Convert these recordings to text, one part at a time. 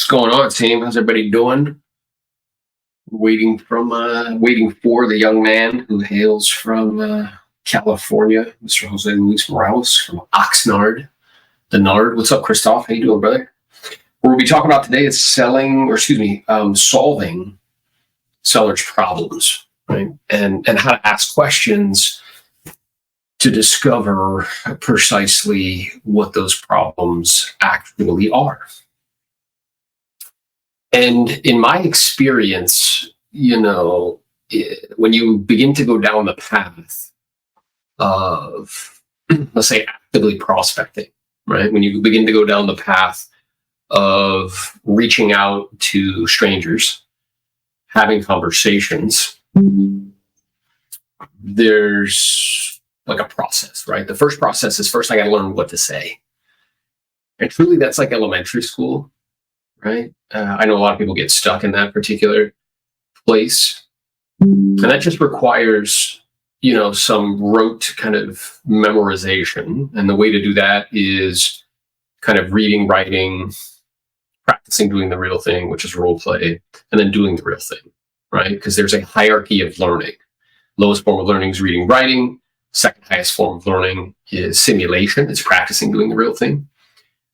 What's going on, team? How's everybody doing? Waiting for the young man who hails from California, Mr. Jose Luis Morales from Oxnard, the Nard. What's up, Christoph? How you doing, brother? What we'll be talking about today is solving sellers' problems, right? And how to ask questions to discover precisely what those problems actually are. And in my experience, when you begin to go down the path of, let's say, actively prospecting, right? When you begin to go down the path of reaching out to strangers, having conversations, there's like a process, right? The first process is first I got to learn what to say. And truly, that's like elementary school, right? I know a lot of people get stuck in that particular place. And that just requires, some rote kind of memorization. And the way to do that is kind of reading, writing, practicing doing the real thing, which is role play, and then doing the real thing, right? Because there's a hierarchy of learning. Lowest form of learning is reading, writing. Second highest form of learning is simulation. It's practicing doing the real thing.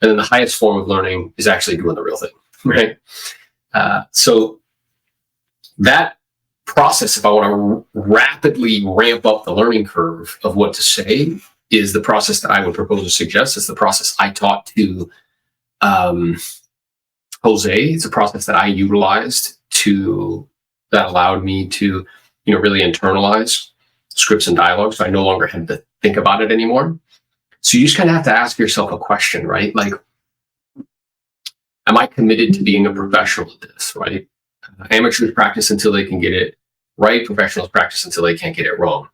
And then the highest form of learning is actually doing the real thing, right? So that process, if I want to rapidly ramp up the learning curve of what to say, is the process that I would propose to suggest. It's the process I taught to Jose. It's a process that I utilized that allowed me to, really internalize scripts and dialogue. So I no longer had to think about it anymore. So you just kind of have to ask yourself a question, right? Like, am I committed to being a professional at this, right? Amateurs practice until they can get it right. Professionals practice until they can't get it wrong.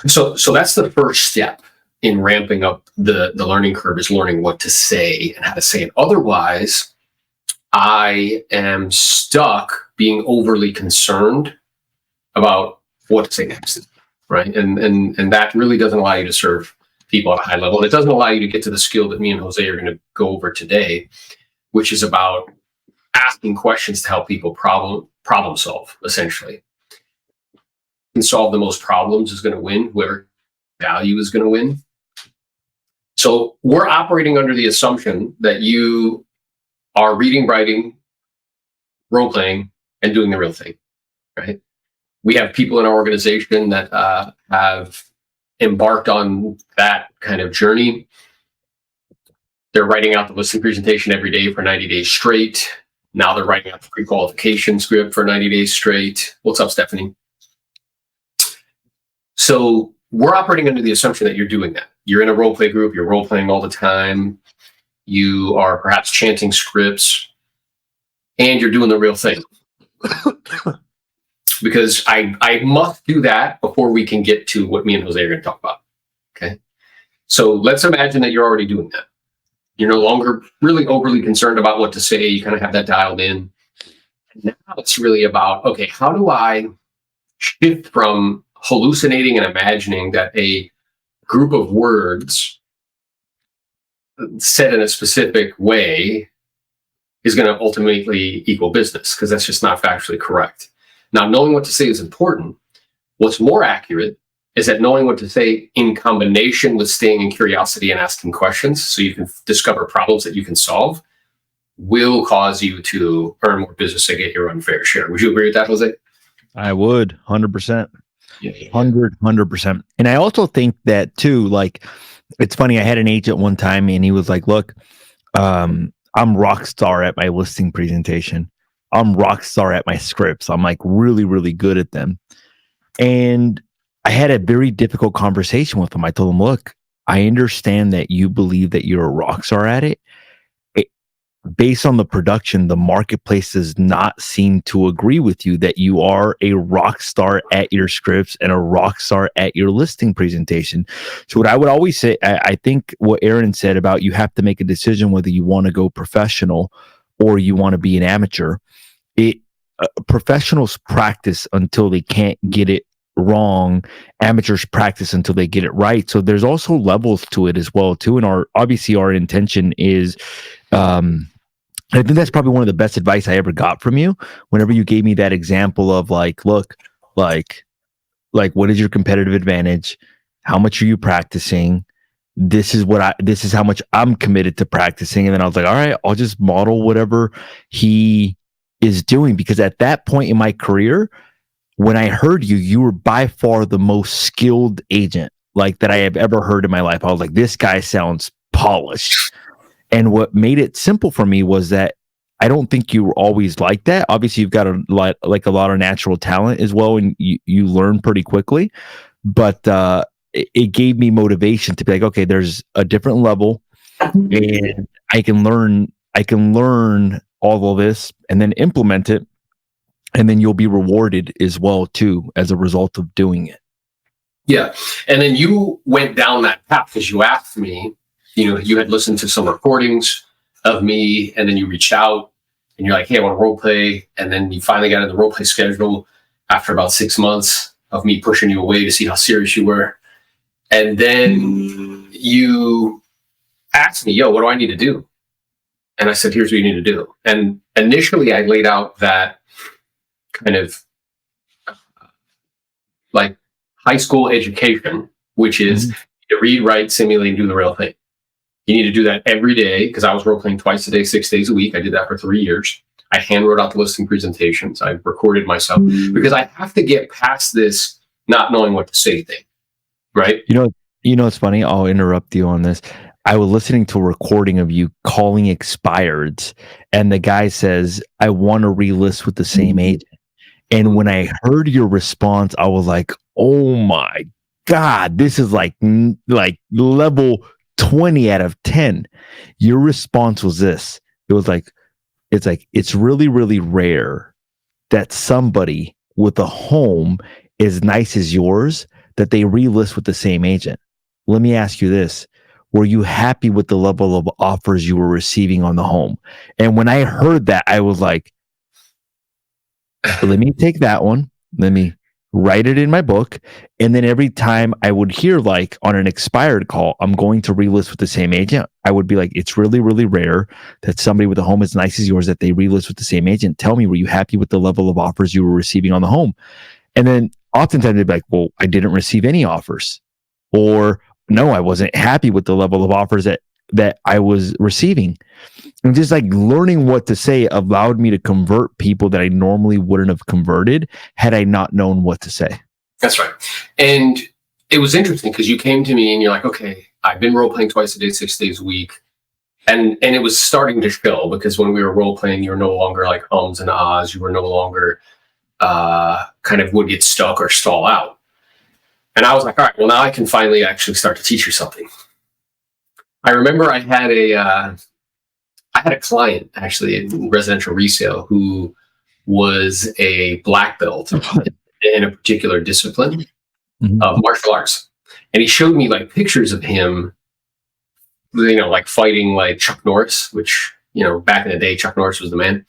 So that's the first step in ramping up the learning curve, is learning what to say and how to say it. Otherwise, I am stuck being overly concerned about what to say next, right? And that really doesn't allow you to serve people at a high level. And it doesn't allow you to get to the skill that me and Jose are going to go over today, which is about asking questions to help people problem solve, essentially. Can solve the most problems is going to win. Whoever value is going to win. So we're operating under the assumption that you are reading, writing, role playing, and doing the real thing, right? We have people in our organization that have embarked on that kind of journey. They're writing out the listing presentation every day for 90 days straight. Now they're writing out the pre-qualification script for 90 days straight. What's up, Stephanie? So we're operating under the assumption that you're doing that. You're in a role play group, you're role playing all the time. You are perhaps chanting scripts, and you're doing the real thing. Because I must do that before we can get to what me and Jose are going to talk about. Okay. So let's imagine that you're already doing that. You're no longer really overly concerned about what to say. You kind of have that dialed in. Now it's really about, okay, how do I shift from hallucinating and imagining that a group of words said in a specific way is going to ultimately equal business, because that's just not factually correct. Now, knowing what to say is important. What's more accurate is that knowing what to say in combination with staying in curiosity and asking questions so you can discover problems that you can solve will cause you to earn more business and get your unfair share. Would you agree with that, Jose? I would, 100%. Yeah. 100%. And I also think that too, like, it's funny, I had an agent one time and he was like, look, I'm rock star at my listing presentation. I'm rock star at my scripts. I'm like really, really good at them. And I had a very difficult conversation with him. I told him, look, I understand that you believe that you're a rock star at it. Based on the production, the marketplace does not seem to agree with you that you are a rock star at your scripts and a rock star at your listing presentation. So what I would always say, I think what Aaron said about you have to make a decision whether you want to go professional or you want to be an amateur. Professionals practice until they can't get it wrong. Amateurs practice until they get it right. So there's also levels to it as well too. And obviously our intention is I think that's probably one of the best advice I ever got from you. Whenever you gave me that example of like, look, like, what is your competitive advantage? How much are you practicing? This is how much I'm committed to practicing. And then I was like, all right, I'll just model whatever he is doing. Because at that point in my career, when I heard you, you were by far the most skilled agent like that I have ever heard in my life. I was like, this guy sounds polished. And what made it simple for me was that I don't think you were always like that. Obviously, you've got a lot of natural talent as well, and you learn pretty quickly. But it gave me motivation to be like, okay, there's a different level, and I can learn. All of this and then implement it, and then you'll be rewarded as well too as a result of doing it. Yeah. And then you went down that path because you asked me, you had listened to some recordings of me, and then you reached out and you're like, hey, I want to role play. And then you finally got in the role play schedule after about 6 months of me pushing you away to see how serious you were. And then you asked me, yo, what do I need to do? And I said, here's what you need to do. And initially I laid out that kind of like high school education, which is to read, write, simulate, and do the real thing. You need to do that every day, because I was role playing twice a day, 6 days a week. I did that for 3 years. I hand wrote out the listing presentations. I recorded myself because I have to get past this not knowing what to say thing, right? It's funny. I'll interrupt you on this. I was listening to a recording of you calling expireds, and the guy says, I want to relist with the same agent. And when I heard your response, I was like, oh my God, this is like level 20 out of 10. Your response was this. It's really, really rare that somebody with a home as nice as yours, that they relist with the same agent. Let me ask you this. Were you happy with the level of offers you were receiving on the home? And when I heard that, I was like, let me take that one. Let me write it in my book. And then every time I would hear like on an expired call, I'm going to relist with the same agent, I would be like, it's really, really rare that somebody with a home as nice as yours, that they relist with the same agent. Tell me, were you happy with the level of offers you were receiving on the home? And then oftentimes they'd be like, well, I didn't receive any offers. Or no, I wasn't happy with the level of offers that I was receiving. And just like learning what to say allowed me to convert people that I normally wouldn't have converted had I not known what to say. That's right. And it was interesting because you came to me and you're like, okay, I've been role playing twice a day, 6 days a week. And it was starting to show, because when we were role playing, you were no longer like ums and ahs. You were no longer kind of would get stuck or stall out. And I was like, all right, well, now I can finally actually start to teach you something. I remember I had a client actually in residential resale who was a black belt in a particular discipline of martial arts. And he showed me like pictures of him, like fighting like Chuck Norris, which, back in the day, Chuck Norris was the man.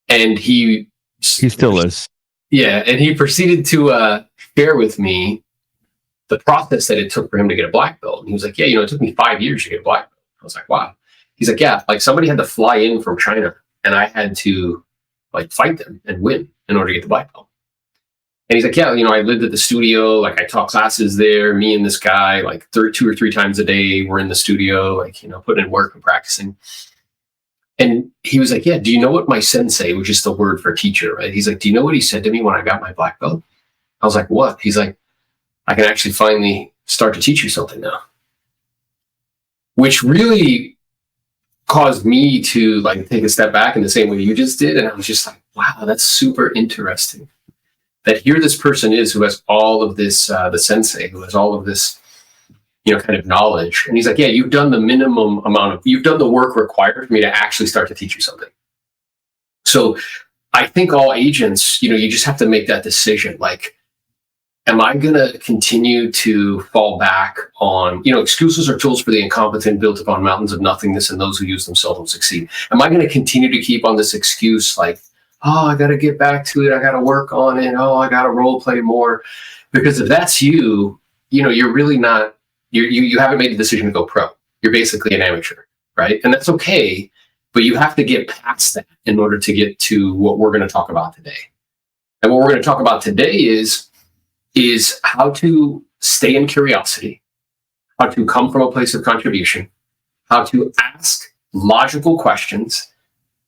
And he still is. Yeah. And he proceeded to share with me the process that it took for him to get a black belt. And he was like, yeah, it took me 5 years to get a black belt. I was like, wow. He's like, yeah, like somebody had to fly in from China and I had to like fight them and win in order to get the black belt. And he's like, yeah, I lived at the studio, like I taught classes there, me and this guy, like 2 or 3 times a day, we're in the studio, like, putting in work and practicing. And he was like, yeah, do you know what my sensei, which is the word for teacher, right? He's like, do you know what he said to me when I got my black belt? I was like, what? He's like, I can actually finally start to teach you something now. Which really caused me to like take a step back in the same way you just did. And I was just like, wow, that's super interesting. That here this person is who has all of this, the sensei, who has all of this, kind of knowledge. And he's like, yeah, you've done the minimum you've done the work required for me to actually start to teach you something. So I think all agents, you just have to make that decision. Like, am I going to continue to fall back on, excuses are tools for the incompetent built upon mountains of nothingness, and those who use them seldom succeed. Am I going to continue to keep on this excuse like, oh, I got to get back to it. I got to work on it. Oh, I got to role play more. Because if that's you, you're really not, you haven't made the decision to go pro. You're basically an amateur, right? And that's okay. But you have to get past that in order to get to what we're going to talk about today. And what we're going to talk about today is how to stay in curiosity, how to come from a place of contribution, how to ask logical questions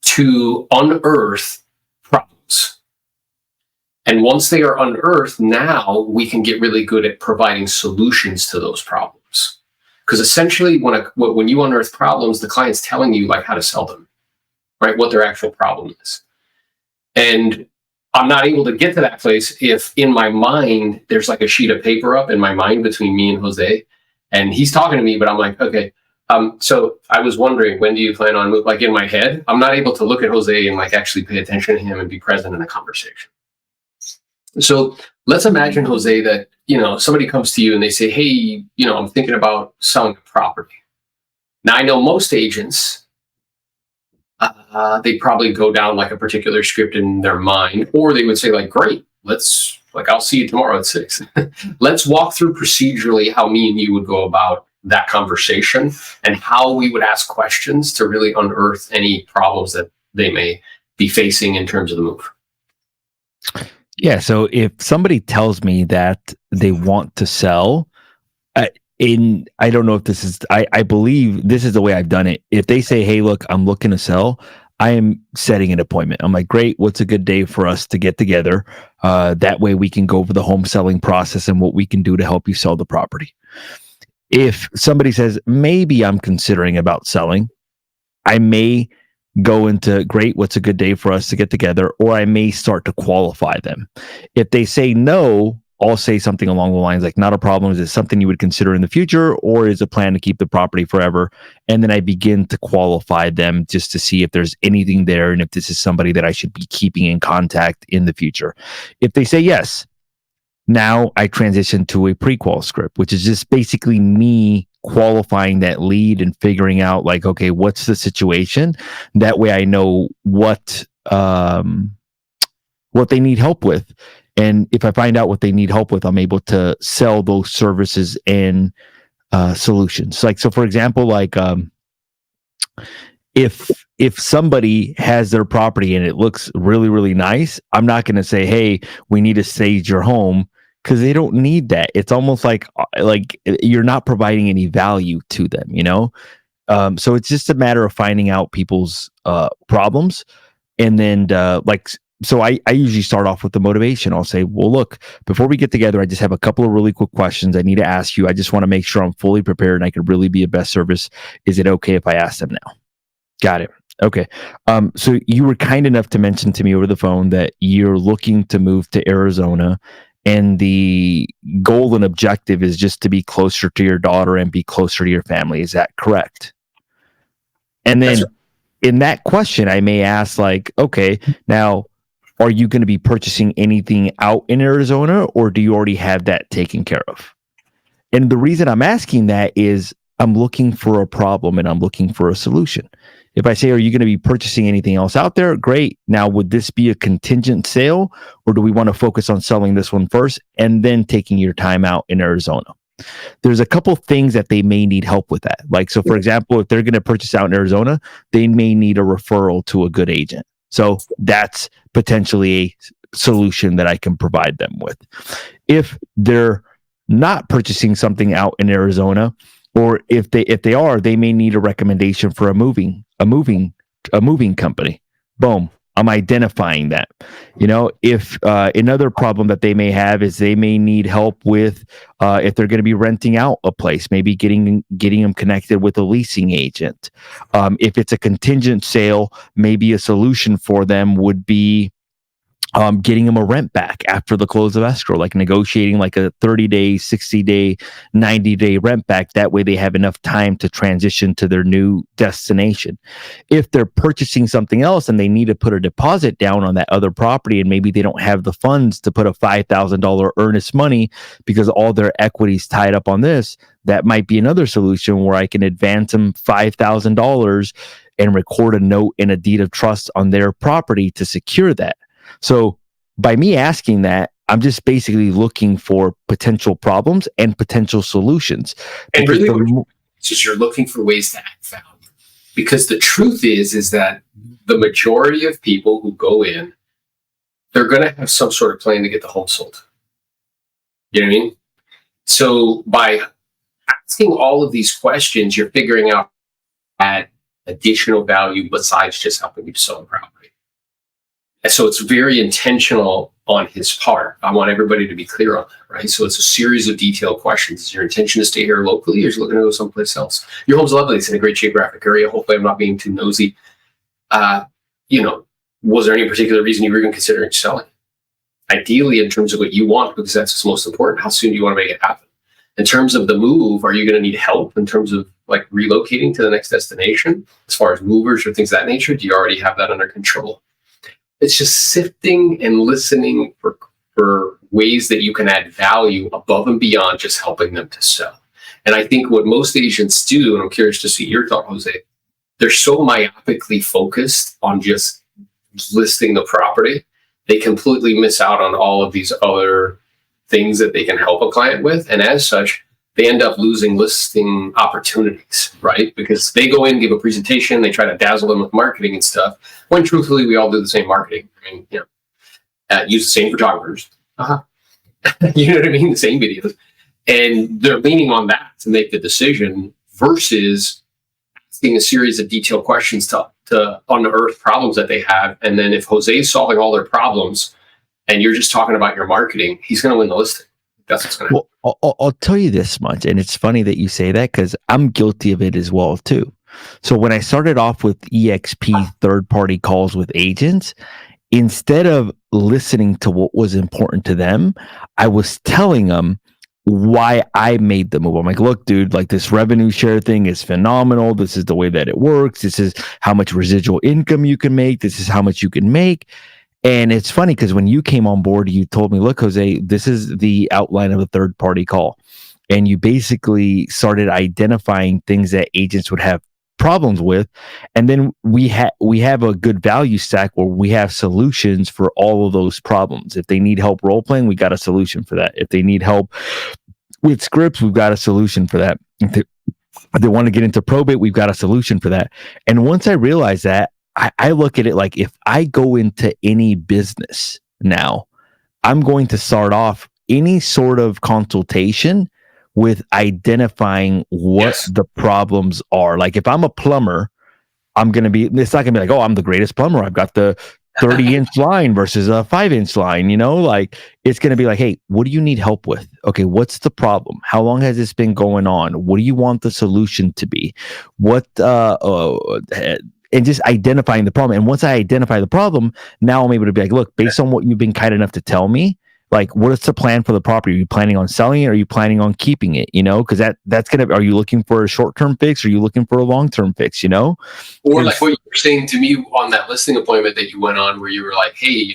to unearth problems. And once they are unearthed, now we can get really good at providing solutions to those problems. Because essentially, when you unearth problems, the client's telling you like how to sell them, right? What their actual problem is. And I'm not able to get to that place if in my mind, there's like a sheet of paper up in my mind between me and Jose, and he's talking to me, but I'm like, okay, so I was wondering, when do you plan on moving? Like in my head, I'm not able to look at Jose and like actually pay attention to him and be present in a conversation. So let's imagine, Jose, that, somebody comes to you and they say, hey, I'm thinking about selling a property. Now I know most agents, they probably go down like a particular script in their mind, or they would say like, great, I'll see you tomorrow at 6. Let's walk through procedurally how me and you would go about that conversation and how we would ask questions to really unearth any problems that they may be facing in terms of the move. Yeah. So if somebody tells me that they want to sell, I don't know if this is, I believe this is the way I've done it. If they say, hey, look, I'm looking to sell, I am setting an appointment. I'm like, great, what's a good day for us to get together? That way we can go over the home selling process and what we can do to help you sell the property. If somebody says, maybe I'm considering about selling, I may go into, great, what's a good day for us to get together? Or I may start to qualify them. If they say no, I'll say something along the lines like, not a problem. Is it something you would consider in the future, or is a plan to keep the property forever? And then I begin to qualify them just to see if there's anything there and if this is somebody that I should be keeping in contact in the future. If they say yes, now I transition to a pre-qual script, which is just basically me qualifying that lead and figuring out like, okay, what's the situation? That way I know what they need help with. And if I find out what they need help with, I'm able to sell those services and solutions. Like, so for example, like if somebody has their property and it looks really, really nice, I'm not going to say, hey, we need to stage your home, because they don't need that. It's almost like you're not providing any value to them, So it's just a matter of finding out people's problems. And then so I usually start off with the motivation. I'll say, well, look, before we get together, I just have a couple of really quick questions I need to ask you. I just want to make sure I'm fully prepared and I could really be a best service. Is it okay if I ask them now? Got it. Okay. So you were kind enough to mention to me over the phone that you're looking to move to Arizona, and the goal and objective is just to be closer to your daughter and be closer to your family. Is that correct? And then in that question, I may ask like, okay, now, are you going to be purchasing anything out in Arizona, or do you already have that taken care of? And the reason I'm asking that is I'm looking for a problem and I'm looking for a solution. If I say, are you going to be purchasing anything else out there? Great. Now, would this be a contingent sale, or do we want to focus on selling this one first and then taking your time out in Arizona? There's a couple things that they may need help with that. Like, so for example, if they're going to purchase out in Arizona, they may need a referral to a good agent. So that's potentially a solution that I can provide them with. If they're not purchasing something out in Arizona, or if they are, they may need a recommendation for a moving company. Boom. I'm identifying that. If another problem that they may have is they may need help with if they're going to be renting out a place, maybe getting them connected with a leasing agent. If it's a contingent sale, maybe a solution for them would be getting them a rent back after the close of escrow, like negotiating like a 30-day, 60-day, 90-day rent back. That way they have enough time to transition to their new destination. If they're purchasing something else and they need to put a deposit down on that other property, and maybe they don't have the funds to put a $5,000 earnest money because all their equity is tied up on this, that might be another solution where I can advance them $5,000 and record a note in a deed of trust on their property to secure that. So by me asking that, I'm just basically looking for potential problems and potential solutions. And really, you're looking for ways to add value. Because the truth is that the majority of people who go in, they're going to have some sort of plan to get the home sold. You know what I mean? So by asking all of these questions, you're figuring out add additional value besides just helping you sell the property. And so it's very intentional on his part. I want everybody to be clear on that, right? So it's a series of detailed questions. Is your intention to stay here locally, or is you looking to go someplace else? Your home's lovely. It's in a great geographic area. Hopefully I'm not being too nosy. Was there any particular reason you were even considering selling? Ideally, in terms of what you want, because that's what's most important. How soon do you want to make it happen? In terms of the move, are you going to need help in terms of like relocating to the next destination? As far as movers or things of that nature, do you already have that under control? It's just sifting and listening for ways that you can add value above and beyond just helping them to sell. And I think what most agents do, and I'm curious to see your thought, Jose, they're so myopically focused on just listing the property, they completely miss out on all of these other things that they can help a client with. And as such, they end up losing listing opportunities, right? Because they go in, give a presentation, they try to dazzle them with marketing and stuff, when truthfully, we all do the same marketing. I mean, use the same photographers. You know what I mean? The same videos. And they're leaning on that to make the decision versus asking a series of detailed questions to unearth problems that they have. And then if Jose's solving all their problems and you're just talking about your marketing, he's going to win the listing. That's what's going to happen. Well, I'll tell you this much, and it's funny that you say that because I'm guilty of it as well too. So when I started off with EXP third-party calls with agents, instead of listening to what was important to them, I was telling them why I made the move. I'm like, look, dude, like this revenue share thing is phenomenal. This is the way that it works. This is how much residual income you can make. This is how much you can make. And it's funny because when you came on board, you told me, look, Jose, this is the outline of a third party call. And you basically started identifying things that agents would have problems with. And then we have a good value stack where we have solutions for all of those problems. If they need help role playing, we got a solution for that. If they need help with scripts, we've got a solution for that. If they want to get into probate, we've got a solution for that. And once I realized that, I look at it like if I go into any business now, I'm going to start off any sort of consultation with identifying what the problems are. Like if I'm a plumber, it's not going to be like, oh, I'm the greatest plumber. I've got the 30-inch line versus a 5-inch line, like it's going to be like, hey, what do you need help with? Okay, what's the problem? How long has this been going on? What do you want the solution to be? And just identifying the problem. And once I identify the problem, now I'm able to be like, look, based on what you've been kind enough to tell me, like, what is the plan for the property? Are you planning on selling it? Or are you planning on keeping it? Because are you looking for a short-term fix? Or are you looking for a long-term fix? Or like what you were saying to me on that listing appointment that you went on, where you were like, hey,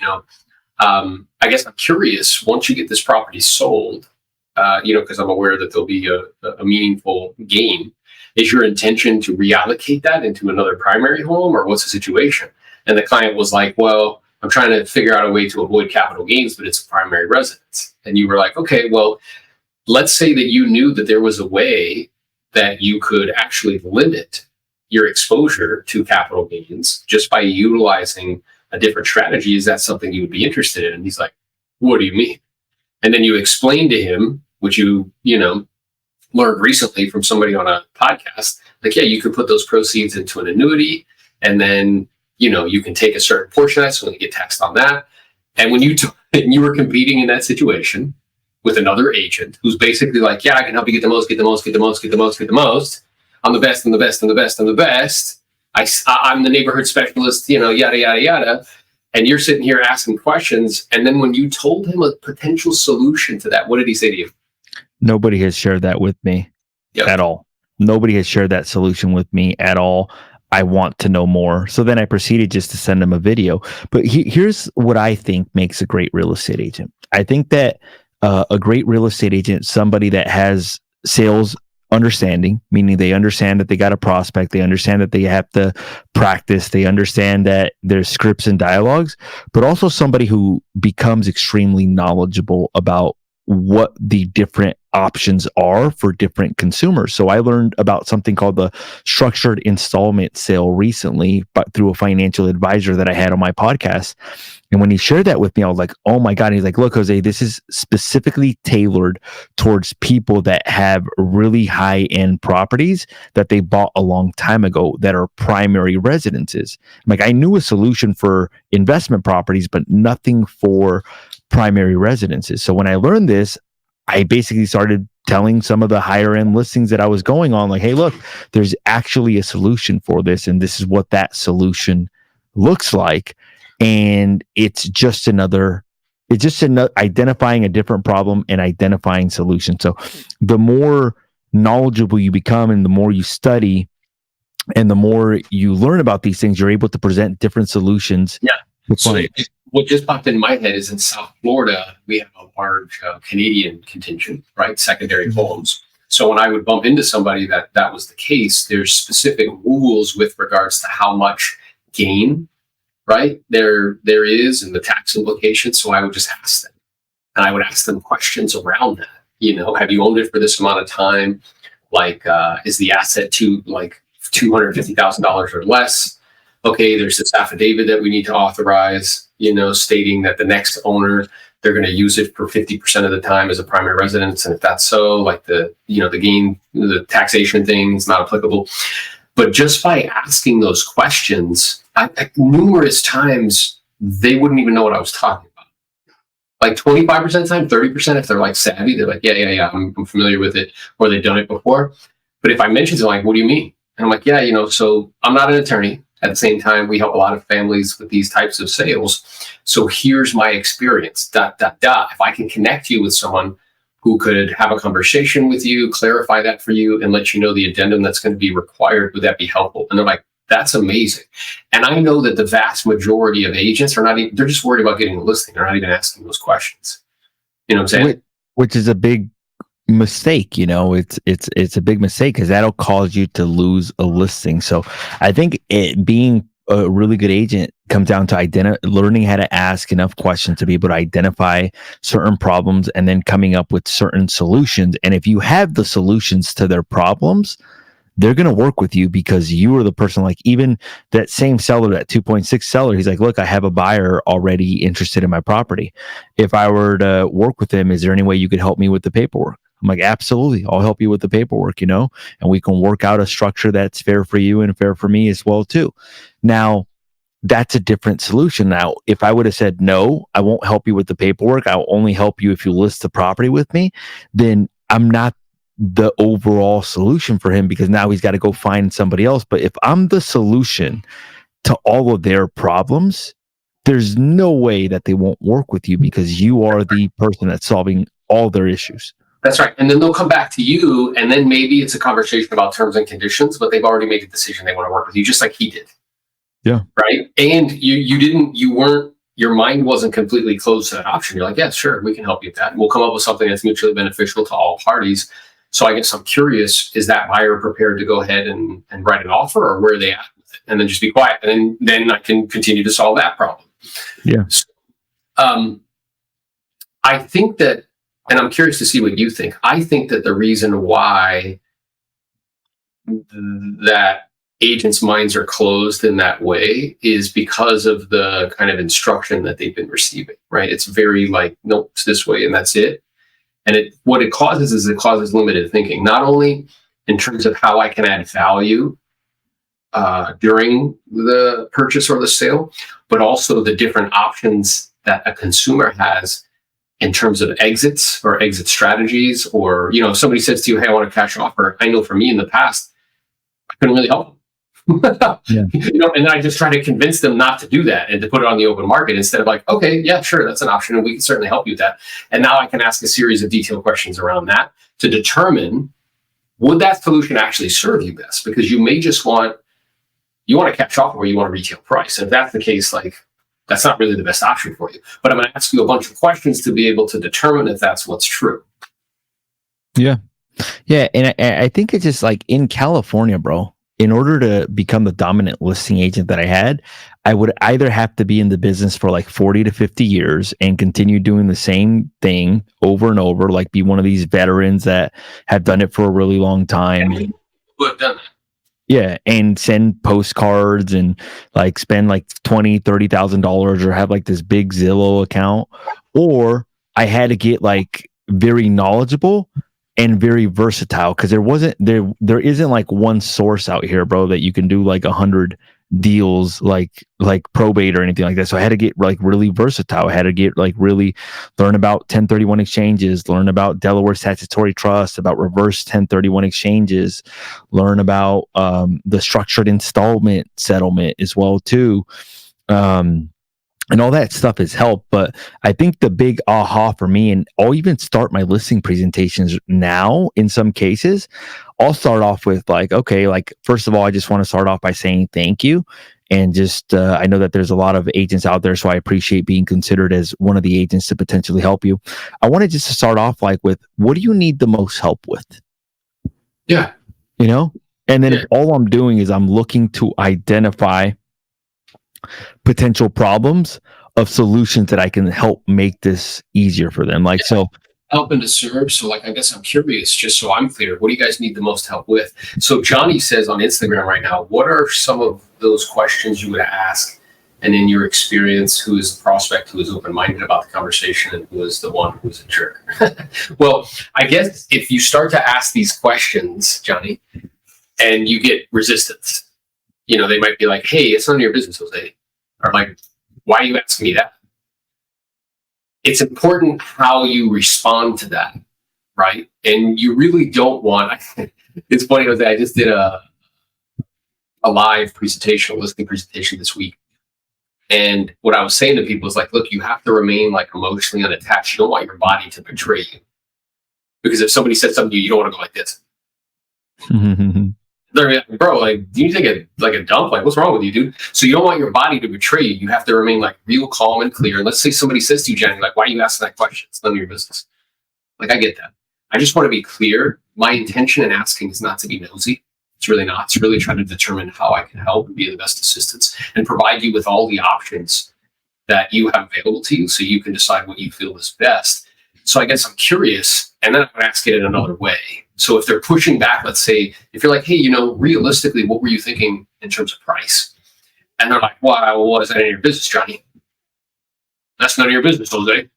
I guess I'm curious, once you get this property sold, because I'm aware that there'll be a meaningful gain. Is your intention to reallocate that into another primary home, or what's the situation? And the client was like, well, I'm trying to figure out a way to avoid capital gains, but it's a primary residence. And you were like, okay, well, let's say that you knew that there was a way that you could actually limit your exposure to capital gains just by utilizing a different strategy. Is that something you would be interested in? And he's like, what do you mean? And then you explain to him, which you learned recently from somebody on a podcast, like, yeah, you could put those proceeds into an annuity, and then, you can take a certain portion of that, so you get taxed on that. And when you were competing in that situation with another agent who's basically like, yeah, I can help you get the most, get the most, get the most, get the most, get the most. I'm the best, I'm the best, I'm the best, I'm the best. I'm the neighborhood specialist, yada, yada, yada. And you're sitting here asking questions. And then when you told him a potential solution to that, what did he say to you? Nobody has shared that with me at all. Nobody has shared that solution with me at all. I want to know more. So then I proceeded just to send him a video. But here's what I think makes a great real estate agent. I think that a great real estate agent, somebody that has sales understanding, meaning they understand that they got a prospect, they understand that they have to practice, they understand that there's scripts and dialogues, but also somebody who becomes extremely knowledgeable about what the different options are for different consumers. So I learned about something called the structured installment sale recently, but through a financial advisor that I had on my podcast. And when he shared that with me, I was like, oh my God. And he's like, look, Jose, this is specifically tailored towards people that have really high end properties that they bought a long time ago that are primary residences. Like, I knew a solution for investment properties, but nothing for primary residences. So when I learned this, I basically started telling some of the higher end listings that I was going on, like, hey, look, there's actually a solution for this. And this is what that solution looks like. And it's just another identifying a different problem and identifying solutions. So the more knowledgeable you become and the more you study and the more you learn about these things, you're able to present different solutions. Yeah. So what just popped in my head is in South Florida, we have a large Canadian contingent, right? Secondary homes. So when I would bump into somebody that was the case, there's specific rules with regards to how much gain, right, there is, and the tax implications. So I would just ask them, and I would ask them questions around that. You know, have you owned it for this amount of time? Like, is the asset to like $250,000 or less? Okay, there's this affidavit that we need to authorize, you know, stating that the next owner, they're going to use it for 50% of the time as a primary residence. And if that's so, like the gain, the taxation thing is not applicable. But just by asking those questions, numerous times, they wouldn't even know what I was talking about. Like 25% of the time, 30%, if they're like savvy, they're like, yeah, I'm familiar with it, or they've done it before. But if I mention it, like, what do you mean? And I'm like, yeah, you know, so I'm not an attorney. At the same time, we help a lot of families with these types of sales. So here's my experience, ... If I can connect you with someone who could have a conversation with you, clarify that for you, and let you know the addendum that's going to be required, would that be helpful? And they're like, that's amazing. And I know that the vast majority of agents are not even, they're just worried about getting a listing. They're not even asking those questions. You know what I'm saying? Which is a big mistake. You know, it's a big mistake because that'll cause you to lose a listing. So I think being a really good agent comes down to learning how to ask enough questions to be able to identify certain problems and then coming up with certain solutions. And if you have the solutions to their problems, they're going to work with you because you are the person. Like, even that same seller, that 2.6 seller, he's like, look, I have a buyer already interested in my property. If I were to work with him, is there any way you could help me with the paperwork? I'm like, absolutely. I'll help you with the paperwork, you know, and we can work out a structure that's fair for you and fair for me as well, too. Now, that's a different solution. Now, if I would have said, no, I won't help you with the paperwork, I'll only help you if you list the property with me, then I'm not the overall solution for him, because now he's got to go find somebody else. But if I'm the solution to all of their problems, there's no way that they won't work with you because you are the person that's solving all their issues. That's right. And then they'll come back to you, and then maybe it's a conversation about terms and conditions, but they've already made a decision they want to work with you, just like he did. Yeah. Right. And your mind wasn't completely closed to that option. You're like, yeah, sure, we can help you with that. We'll come up with something that's mutually beneficial to all parties. So I guess I'm curious, is that buyer prepared to go ahead and write an offer, or where are they at with it? And then just be quiet. And then I can continue to solve that problem. Yeah. So, I think that, and I'm curious to see what you think. I think that the reason why that agents' minds are closed in that way is because of the kind of instruction that they've been receiving, right? It's very like, nope, it's this way and that's it. And what it causes is limited thinking, not only in terms of how I can add value during the purchase or the sale, but also the different options that a consumer has in terms of exits or exit strategies. Or, you know, if somebody says to you, hey, I want a cash offer. I know for me in the past, I couldn't really help them. Yeah. You know, and I just try to convince them not to do that and to put it on the open market instead of like, okay, yeah, sure, that's an option, and we can certainly help you with that. And now I can ask a series of detailed questions around that to determine, would that solution actually serve you best? Because you may just want a cash offer where you want a retail price. And if that's the case, like, that's not really the best option for you. But I'm going to ask you a bunch of questions to be able to determine if that's what's true. Yeah. Yeah. And I think it's just like in California, bro, in order to become the dominant listing agent that I had, I would either have to be in the business for like 40 to 50 years and continue doing the same thing over and over, like be one of these veterans that have done it for a really long time. But done that. Yeah, and send postcards and like spend like $20,000-$30,000 or have like this big Zillow account, or I had to get like very knowledgeable and very versatile, because there isn't like one source out here, bro, that you can do like 100 deals like probate or anything like that. So I had to get like really versatile. I had to get like really learn about 1031 exchanges, learn about Delaware statutory trust, about reverse 1031 exchanges, learn about the structured installment settlement as well too. And all that stuff has helped. But I think the big aha for me, and I'll even start my listing presentations now in some cases, I'll start off with like, okay, like, first of all, I just want to start off by saying thank you. And just, I know that there's a lot of agents out there, so I appreciate being considered as one of the agents to potentially help you. I wanted just to start off like with, what do you need the most help with? Yeah. You know? And then if all I'm doing is I'm looking to identify potential problems of solutions that I can help make this easier for them. Like, so helping to serve. So like, I guess I'm curious, just so I'm clear, what do you guys need the most help with? So Johnny says on Instagram right now, what are some of those questions you would ask? And in your experience, who is the prospect who is open-minded about the conversation and who is the one who's a jerk? Well, I guess if you start to ask these questions, Johnny, and you get resistance, you know, they might be like, hey, it's none of your business, Jose. Or like, why are you asking me that? It's important how you respond to that, right? And you really don't want, it's funny, Jose, I just did a live presentation, a listing presentation this week. And what I was saying to people is like, look, you have to remain like emotionally unattached. You don't want your body to betray you. Because if somebody said something to you, you don't want to go like this. They're like, bro, like, do you take a dump? Like, what's wrong with you, dude? So you don't want your body to betray you. You have to remain like real calm and clear. And let's say somebody says to you, Jenny, like, why are you asking that question? It's none of your business. Like, I get that. I just want to be clear. My intention in asking is not to be nosy. It's really not. It's really trying to determine how I can help and be the best assistance and provide you with all the options that you have available to you so you can decide what you feel is best. So I guess I'm curious, and then I would ask it in another way. So if they're pushing back, let's say, if you're like, hey, you know, realistically, what were you thinking in terms of price? And they're like, well, is that none of your business, Johnny? That's none of your business, Jose.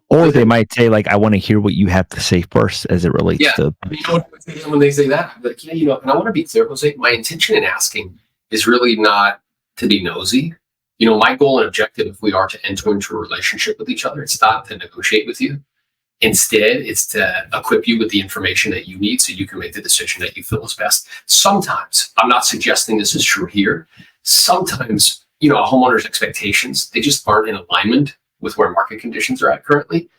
Or they might say, like, I want to hear what you have to say first as it relates to. You know, when they say that, I'm like, yeah, you know, and I want to be clear, Jose, my intention in asking is really not to be nosy. You know, my goal and objective, if we are to enter into a relationship with each other, it's not to negotiate with you. Instead, it's to equip you with the information that you need so you can make the decision that you feel is best. Sometimes, I'm not suggesting this is true here. Sometimes, you know, a homeowner's expectations, they just aren't in alignment with where market conditions are at currently.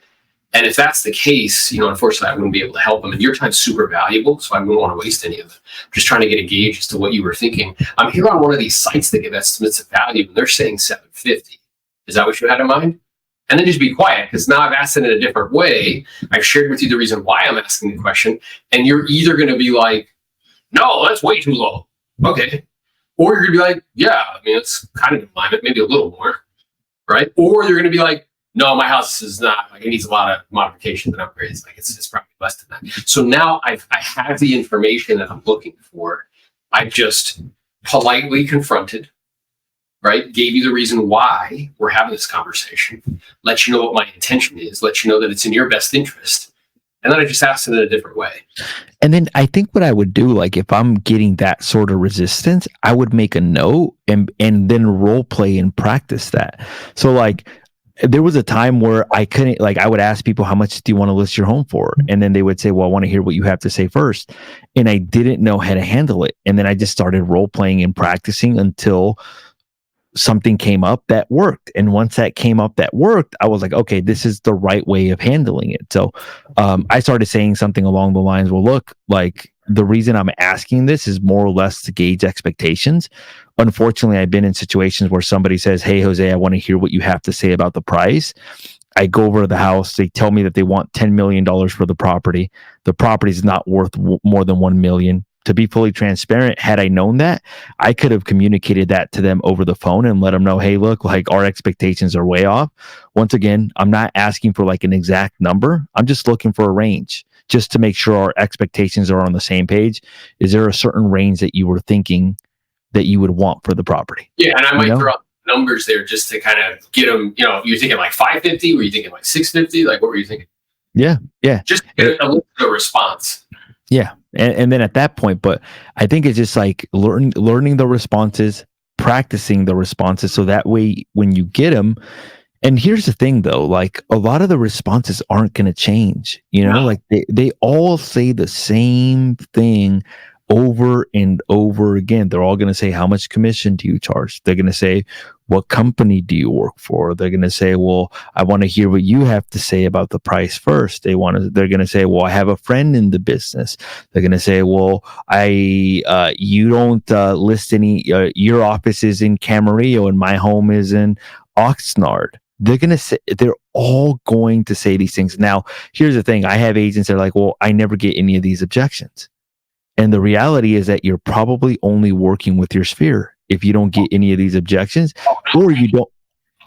And if that's the case, you know, unfortunately, I wouldn't be able to help them. And your time's super valuable, so I wouldn't want to waste any of it. I'm just trying to get a gauge as to what you were thinking. I'm here on one of these sites that give estimates of value, and they're saying $750. Is that what you had in mind? And then just be quiet, because now I've asked it in a different way. I've shared with you the reason why I'm asking the question. And you're either going to be like, no, that's way too low. Okay. Or you're going to be like, yeah, I mean, it's kind of in alignment, maybe a little more. Right. Or you're going to be like, no, my house is not, like, it needs a lot of modifications and upgrades. Like, it's probably less than that. So now I have the information that I'm looking for. I've just politely confronted, right? Gave you the reason why we're having this conversation, let you know what my intention is, let you know that it's in your best interest. And then I just asked it in a different way. And then I think what I would do, like, if I'm getting that sort of resistance, I would make a note and then role play and practice that. So like, there was a time where I couldn't, like, I would ask people, how much do you want to list your home for? And then they would say, well, I want to hear what you have to say first. And I didn't know how to handle it. And then I just started role playing and practicing until something came up that worked. And once that came up that worked, I was like, okay, this is the right way of handling it. So I started saying something along the lines, well, look, like, the reason I'm asking this is more or less to gauge expectations. Unfortunately, I've been in situations where somebody says, hey, Jose, I want to hear what you have to say about the price. I go over to the house. They tell me that they want $10 million for the property. The property is not worth more than $1 million. to be fully transparent, had I known that, I could have communicated that to them over the phone and let them know, hey, look, like our expectations are way off. Once again, I'm not asking for like an exact number. I'm just looking for a range just to make sure our expectations are on the same page. Is there a certain range that you were thinking that you would want for the property? Yeah, and I might throw out numbers there just to kind of get them, you're thinking like 550, were you thinking like 650? Like, what were you thinking? Yeah. Just get a response. Yeah. And then at that point, but I think it's just like learning the responses, practicing the responses. So that way, when you get them, and here's the thing though, like a lot of the responses aren't going to change, like they all say the same thing over and over again. They're all going to say, how much commission do you charge? They're going to say, what company do you work for? They're going to say, well, I want to hear what you have to say about the price first. They're going to say, well, I have a friend in the business. They're going to say, well, you don't list any, your office is in Camarillo and my home is in Oxnard. They're all going to say these things. Now, here's the thing. I have agents that are like, well, I never get any of these objections. And the reality is that you're probably only working with your sphere if you don't get any of these objections, or you don't.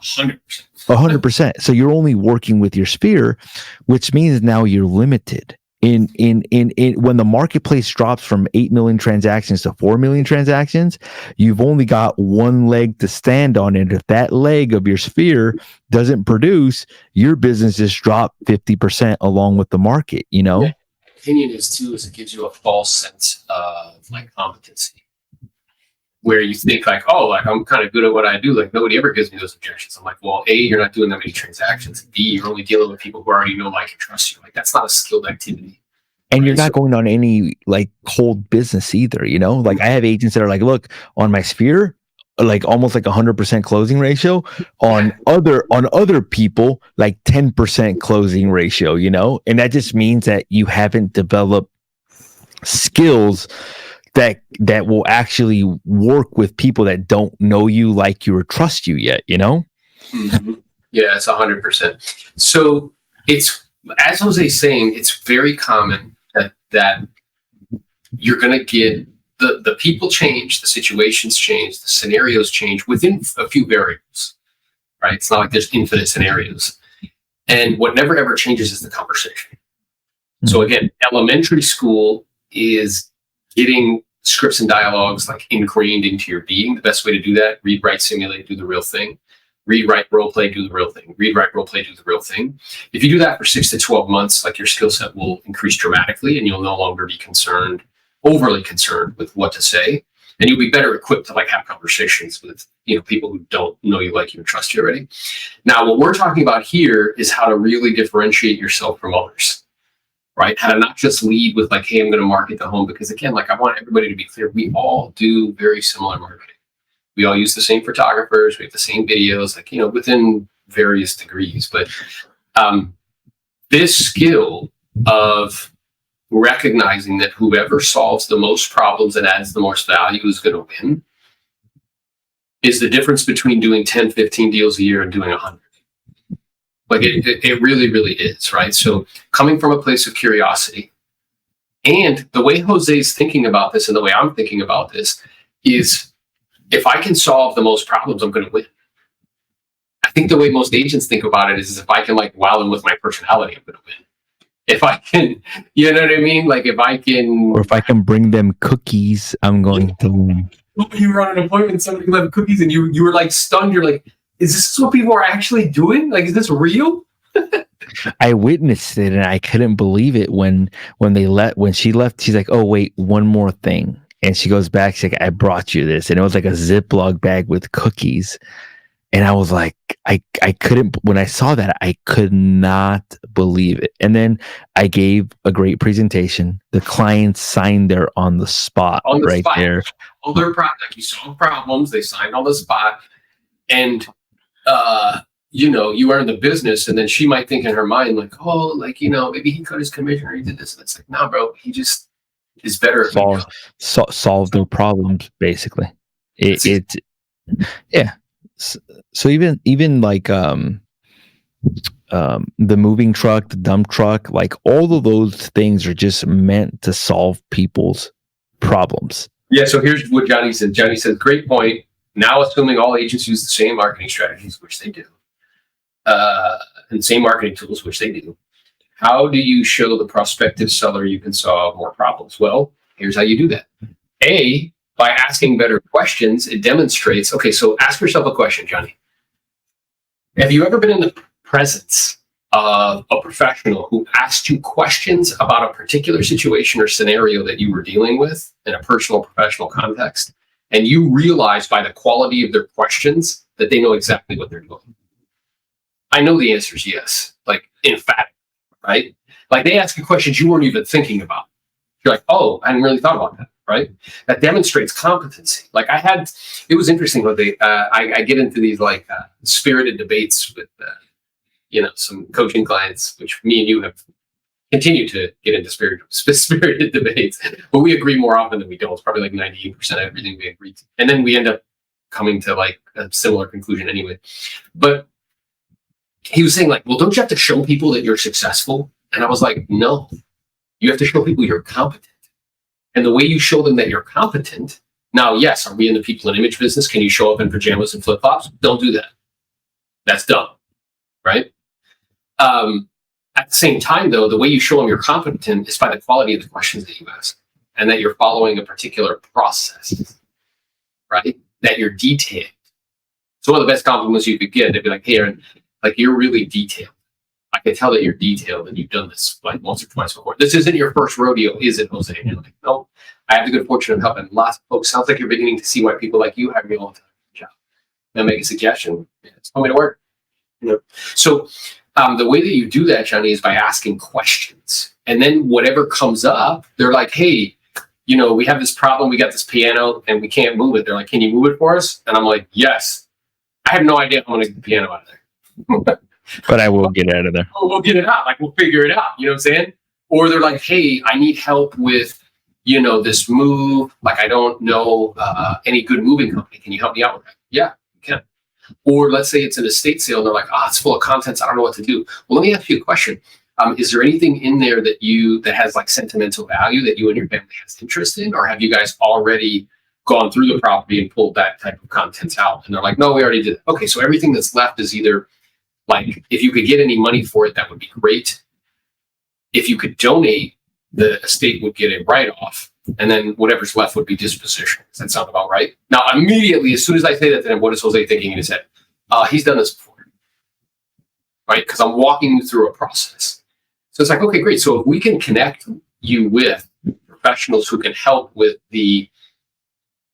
100%. 100%. So you're only working with your sphere, which means now you're limited. In when the marketplace drops from 8 million transactions to 4 million transactions, you've only got one leg to stand on. And if that leg of your sphere doesn't produce, your business just dropped 50% along with the market, Yeah. Opinion is it gives you a false sense of like competency, where you think like, oh, like I'm kind of good at what I do. Like nobody ever gives me those objections. I'm like, well, A, you're not doing that many transactions. B, you're only dealing with people who already know, like, and trust you. Like that's not a skilled activity. And right? You're not going on any like cold business either. Like I have agents that are like, look, on my sphere, like almost like 100% closing ratio. On other people, like 10% closing ratio. And that just means that you haven't developed skills that will actually work with people that don't know you, like you, or trust you yet. Mm-hmm. Yeah, it's 100%. So it's, as Jose's saying, it's very common that you're going to get the people change, the situations change, the scenarios change within a few variables, right? It's not like there's infinite scenarios. And what never ever changes is the conversation. Mm-hmm. So again, elementary school is getting scripts and dialogues like ingrained into your being. The best way to do that, read, write, simulate, do the real thing. Read, write, role play, do the real thing. Read, write, role play, do the real thing. If you do that for 6 to 12 months, like your skill set will increase dramatically and you'll no longer be overly concerned with what to say. And you'll be better equipped to like have conversations with, people who don't know you, like you, and trust you already. Now, what we're talking about here is how to really differentiate yourself from others, right? How to not just lead with like, hey, I'm going to market the home, because again, like I want everybody to be clear. We all do very similar marketing. We all use the same photographers. We have the same videos, like, within various degrees. But this skill of recognizing that whoever solves the most problems and adds the most value is going to win is the difference between doing 10, 15 deals a year and doing 100. Like it really, really is, right? So coming from a place of curiosity, and the way Jose's thinking about this and the way I'm thinking about this is, if I can solve the most problems, I'm going to win. I think the way most agents think about it is if I can like wow them with my personality, I'm going to win. If I can, you know what I mean? Like if I can bring them cookies, I'm going to win. You were on an appointment, somebody left cookies and you were like stunned. You're like, is this what people are actually doing? Like, is this real? I witnessed it and I couldn't believe it when she left. She's like, oh wait, one more thing. And she goes back, she's like, I brought you this. And it was like a Ziploc bag with cookies. And I was like, I couldn't, when I saw that, I could not believe it. And then I gave a great presentation. The clients signed there on the spot. There. All their problems, like you solve problems, they signed on the spot. And, you are in the business. And then she might think in her mind, like, oh, like, maybe he cut his commission or he did this. And it's like, nah, bro, he just is better at solve their problems, basically. Yeah. So even like the moving truck, the dump truck, like all of those things are just meant to solve people's problems. Yeah, so here's what Johnny said. Johnny said, great point. Now, assuming all agents use the same marketing strategies, which they do, and same marketing tools, which they do, how do you show the prospective seller you can solve more problems? Well, here's how you do that. A, by asking better questions, it demonstrates, okay, so ask yourself a question, Johnny. Have you ever been in the presence of a professional who asked you questions about a particular situation or scenario that you were dealing with in a personal professional context, and you realize by the quality of their questions that they know exactly what they're doing? I know the answer is yes, like emphatic, right? Like they ask you questions you weren't even thinking about. You're like, oh, I hadn't really thought about that, right? That demonstrates competency. Like it was interesting when I get into these like spirited debates with, some coaching clients, which me and you have continued to get into spirited debates, but we agree more often than we don't. It's probably like 98% of everything we agree to. And then we end up coming to like a similar conclusion anyway. But he was saying like, well, don't you have to show people that you're successful? And I was like, no, you have to show people you're competent. And the way you show them that you're competent, now, yes, are we in the people and image business? Can you show up in pajamas and flip-flops? Don't do that. That's dumb, right? At the same time, though, the way you show them you're competent is by the quality of the questions that you ask and that you're following a particular process, right? That you're detailed. So one of the best compliments you could get, they'd be like, hey, Aaron, like you're really detailed. I can tell that you're detailed and you've done this like once or twice before. This isn't your first rodeo, is it, Jose? And you're like, no, I have the good fortune of helping lots of folks. Sounds like you're beginning to see why people like you hire me all the time. Job. And make a suggestion. It's no way to work. So the way that you do that, Johnny, is by asking questions. And then whatever comes up, they're like, hey, we have this problem. We got this piano and we can't move it. They're like, can you move it for us? And I'm like, yes. I have no idea how I'm going to get the piano out of there. But I will get it out of there. Oh, we'll get it out. Like, we'll figure it out. You know what I'm saying? Or they're like, hey, I need help with, this move. Like, I don't know any good moving company. Can you help me out with that? Yeah, you can. Or let's say it's an estate sale. And they're like, it's full of contents. I don't know what to do. Well, let me ask you a question. Is there anything in there that has like sentimental value that you and your family has interest in? Or have you guys already gone through the property and pulled that type of contents out? And they're like, no, we already did. Okay, so everything that's left is either like, if you could get any money for it, that would be great. If you could donate, the estate would get a write-off, and then whatever's left would be disposition. Does that sound about right? Now, immediately, as soon as I say that to him, what is Jose thinking in his head? He's done this before, right? Because I'm walking you through a process. So it's like, okay, great. So if we can connect you with professionals who can help with the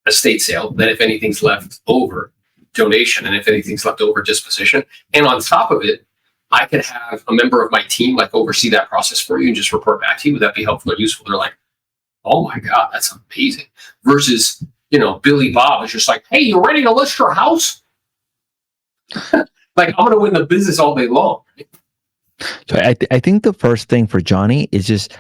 estate sale, then if anything's left over, donation, and if anything's left over, disposition. And on top of it, I could have a member of my team like oversee that process for you and just report back to you. Would that be helpful or useful? They're like, oh my God, that's amazing. Versus, Billy Bob is just like, hey, you ready to list your house? Like, I'm going to win the business all day long. So I think the first thing for Johnny is just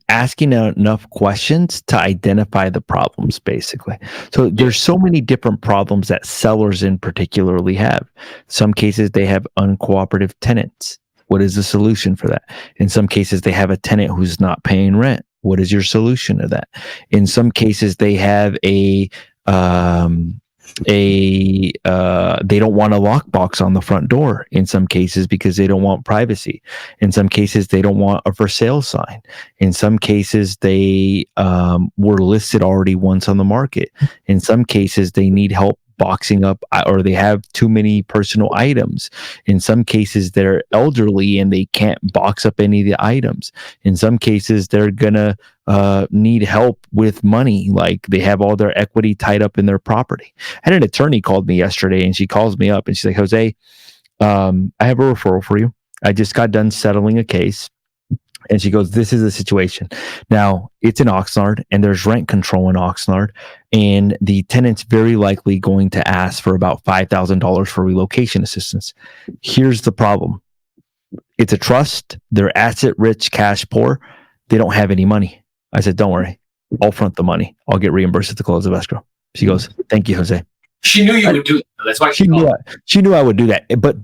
asking enough questions to identify the problems, basically. So there's so many different problems that sellers in particularly have. Some cases they have uncooperative tenants. What is the solution for that? In some cases they have a tenant who's not paying rent. What is your solution to that? In some cases they have they don't want a lockbox on the front door in some cases because they don't want privacy. In some cases, they don't want a for sale sign. In some cases, they were listed already once on the market. In some cases, they need help boxing up, or they have too many personal items. In some cases, they're elderly and they can't box up any of the items. In some cases, they're gonna need help with money, like they have all their equity tied up in their property. I had an attorney called me yesterday, and she calls me up and she's like, Jose, I have a referral for you. I just got done settling a case. And she goes, this is the situation. Now, it's in Oxnard, and there's rent control in Oxnard, and the tenant's very likely going to ask for about $5,000 for relocation assistance. Here's the problem. It's a trust. They're asset rich, cash poor. They don't have any money. I said, don't worry. I'll front the money. I'll get reimbursed at the close of escrow. She goes, thank you, Jose. She knew you would do it. That's why She knew she knew I would do that. But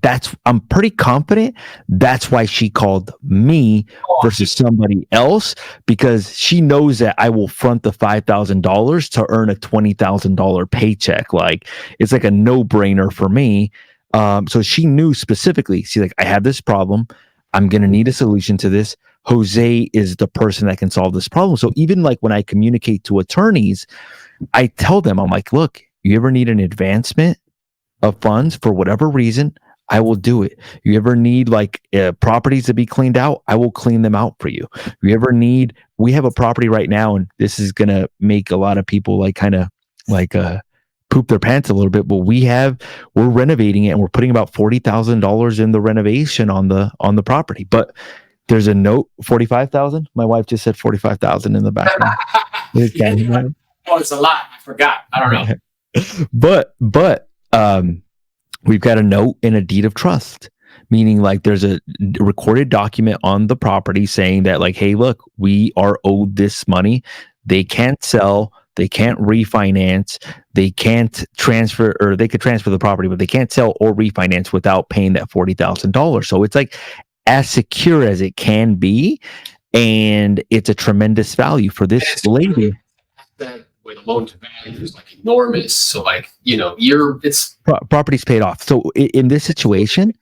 I'm pretty confident that's why she called me versus somebody else, because she knows that I will front the $5,000 to earn a $20,000 paycheck. Like, it's like a no-brainer for me. So she knew specifically. She's like, I have this problem. I'm gonna need a solution to this. Jose is the person that can solve this problem. So even like when I communicate to attorneys, I tell them, I'm like, look, you ever need an advancement of funds for whatever reason, I will do it. You ever need like properties to be cleaned out, I will clean them out for you. You ever need, we have a property right now, and this is gonna make a lot of people like kind of like poop their pants a little bit, but we're renovating it, and we're putting about $40,000 in the renovation on the property. But there's a note, 45,000. My wife just said 45,000 in the background. Oh, it's a lot. I forgot. I don't know. But we've got a note in a deed of trust, meaning like there's a recorded document on the property saying that like, hey, look, we are owed this money. They can't sell, they can't refinance, they can't transfer, or they could transfer the property, but they can't sell or refinance without paying that $40,000. So it's like as secure as it can be, and it's a tremendous value for this lady. Where the loan to value is like enormous. So like, property's paid off. So in this situation,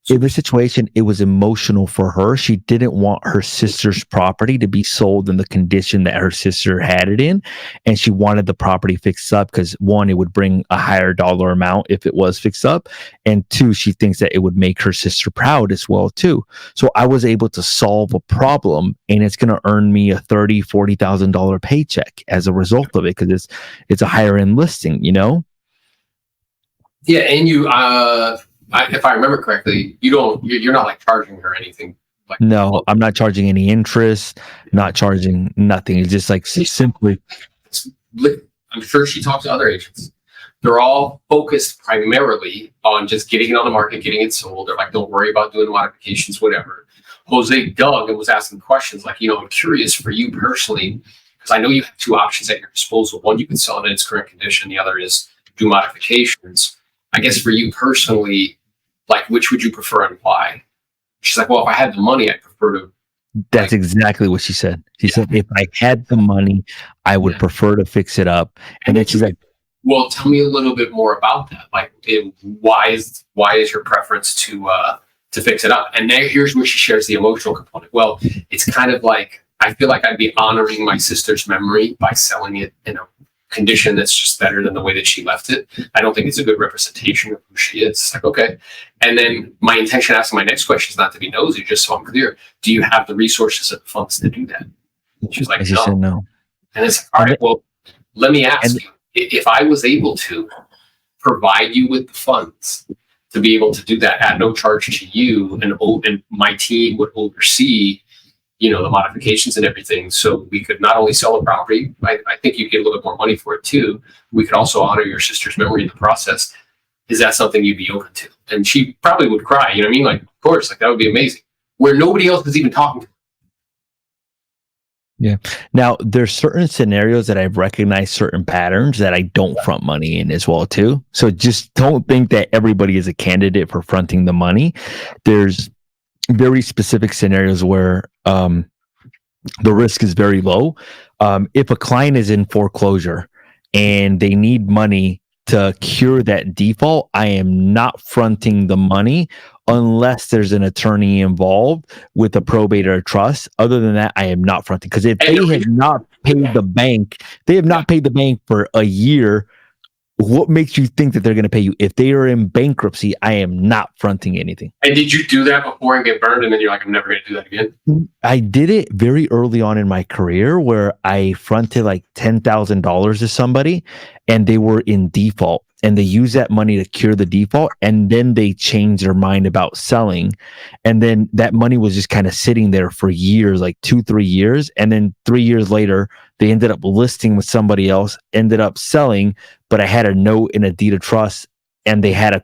it was emotional for her. She didn't want her sister's property to be sold in the condition that her sister had it in. And she wanted the property fixed up because, one, it would bring a higher dollar amount if it was fixed up. And two, she thinks that it would make her sister proud as well, too. So I was able to solve a problem, and it's going to earn me a $30,000, $40,000 paycheck as a result of it, because it's a higher end listing, you know? Yeah. And you, if I remember correctly, you're not like charging her anything. Like, no, I'm not charging any interest, not charging nothing. It's just like simply. I'm sure she talks to other agents. They're all focused primarily on just getting it on the market, getting it sold. They're like, don't worry about doing modifications, whatever. Jose dug and was asking questions like, I'm curious for you personally, because I know you have two options at your disposal. One, you can sell it in its current condition. The other is do modifications. I guess for you personally, like, which would you prefer and why? She's like, well, if I had the money, I'd prefer to. That's exactly what she said. She said, if I had the money, I would prefer to fix it up. And then she's like, well, tell me a little bit more about that. Like, why is your preference to fix it up? And then here's where she shares the emotional component. Well, it's kind of like, I feel like I'd be honoring my sister's memory by selling it in a condition that's just better than the way that she left it. I don't think it's a good representation of who she is. It's like, okay. And then my intention asking my next question is not to be nosy, just so I'm clear. Do you have the resources and funds to do that? She's like, no. Said no. And it's like, all right, well, let me ask you, if I was able to provide you with the funds to be able to do that at no charge to you, and my team would oversee the modifications and everything. So we could not only sell the property, I think you get a little bit more money for it too. We could also honor your sister's memory in the process. Is that something you'd be open to? And she probably would cry. You know what I mean? Like, of course, like that would be amazing. Where nobody else is even talking to her. Yeah. Now there's certain scenarios that I've recognized certain patterns that I don't front money in as well too. So just don't think that everybody is a candidate for fronting the money. There's very specific scenarios where the risk is very low. If a client is in foreclosure and they need money to cure that default, I am not fronting the money unless there's an attorney involved with a probate or a trust. Other than that, I am not fronting, because if they have not paid the bank, for a year. What makes you think that they're going to pay you? If they are in bankruptcy, I am not fronting anything. And did you do that before and get burned, and then you're like, I'm never going to do that again? I did it very early on in my career where I fronted like $10,000 to somebody and they were in default, and they used that money to cure the default, and then they changed their mind about selling. And then that money was just kind of sitting there for years, like 2-3 years. And then 3 years later, they ended up listing with somebody else, ended up selling, but I had a note in a deed of trust, and they had to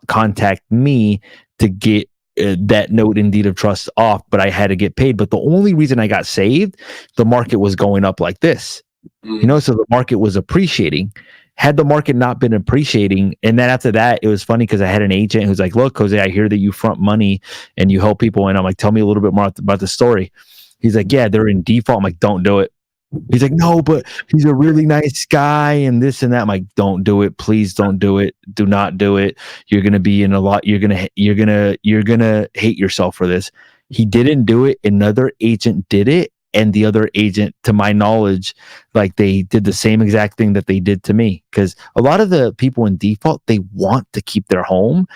contact me to get that note in deed of trust off, but I had to get paid. But the only reason I got saved, the market was going up like this, so the market was appreciating. had the market not been appreciating. And then after that, it was funny because I had an agent who's like, look, Jose, I hear that you front money and you help people. And I'm like, tell me a little bit more about the story. He's like, yeah, they're in default. I'm like, don't do it. He's like, no, but he's a really nice guy and this and that. I'm like, don't do it. Please don't do it. Do not do it. You're going to be in a lot. You're going to hate yourself for this. He didn't do it. Another agent did it. And the other agent, to my knowledge, like they did the same exact thing that they did to me. Because a lot of the people in default, they want to keep their home.